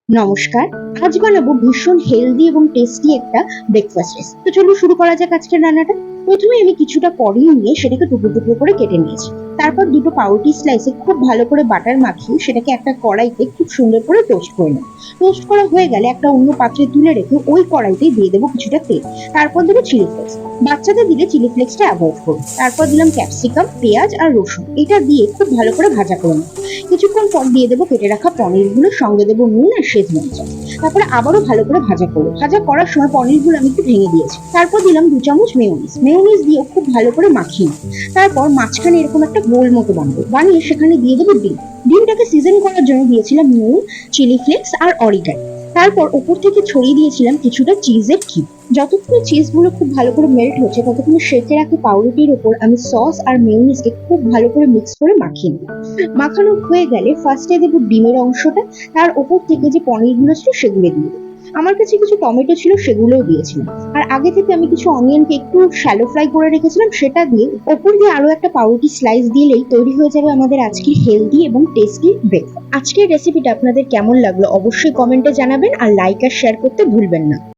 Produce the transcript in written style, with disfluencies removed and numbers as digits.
নমস্কার। আজ বানাবো ভীষণ হেলদি এবং টেস্টি একটা ব্রেকফাস্ট রেসিপি। তো চলো শুরু করা যাক আজকের রান্নাটা। প্রথমে আমি কিছুটা কর্ন নিয়ে সেটাকে টুকরো টুকরো করে কেটে নিয়েছি। তারপর দুটো পাউরুটি স্লাইসে খুব ভালো করে বাটার মাখিয়ে সেটাকে একটা কড়াইতে খুব সুন্দর করে টোস্ট করে নেব। টোস্ট করা হয়ে গেলে একটা অন্য পাত্রে তুলে রেখে ওই কড়াইতেই দিয়ে দেবো কিছুটা তেল। তারপর দেবো চিলি ফ্লেক্স। বাচ্চাদের দিলে চিলি ফ্লেক্সটা অ্যাভয়েড করুন। তারপর দিলাম ক্যাপসিকাম, পেঁয়াজ আর রসুন। এটা দিয়ে খুব ভালো করে ভাজা করে নেব। কিছুক্ষণ পর দিয়ে দেবো কেটে রাখা পনিরগুলো, সঙ্গে দেবো নুন আর সেজমরিচ। তারপরে আবারও ভালো করে ভাজা করবো। ভাজা করার সময় পনিরগুলো আমি একটু ভেঙে দিয়েছি। তারপর দিলাম 2 চামচ মেয়োনিজ। মেয়োনিজ দিয়ে খুব ভালো করে মাখিয়ে নিই। তারপর মাঝখানে এরকম একটা গোল মতো বানাবো। বানিয়ে সেখানে দিয়ে দেবো ডিম। ডিমটাকে সিজন করার জন্য দিয়েছিলাম নুন, চিলি ফ্লেক্স আর অরিগানো। তারপর উপর থেকে ছড়িয়ে দিয়েছিলাম কিছুটা চিজের কিউব। যতক্ষণ চিজগুলো খুব ভালো করে মেল্ট হচ্ছে ততক্ষণ সেঁকে রাখা পাউরুটির উপর আমি সস আর মেয়োনিজকে খুব ভালো করে মিক্স করে মাখিয়ে নিই। মাখানো হয়ে গেলে ফার্স্টে দেবো ডিমের অংশটা, তার উপর থেকে যে পনিরগুলো ছিল সেগুলো দিয়ে দেবো। আমার কাছে কিছু টমেটো ছিল, সেগুলোও দিয়েছিলাম। আর আগে থেকে আমি কিছু অনিয়নকে একটু শ্যালো ফ্রাই করে রেখেছিলাম, সেটা দিয়ে ওপর দিয়ে আরো একটা পাউরুটি স্লাইস দিলেই তৈরি হয়ে যাবে আমাদের আজকের হেলদি এবং টেস্টি ব্রেকফাস্ট। আজকের রেসিপিটা আপনাদের কেমন লাগলো অবশ্যই কমেন্টে জানাবেন, আর লাইক আর শেয়ার করতে ভুলবেন না।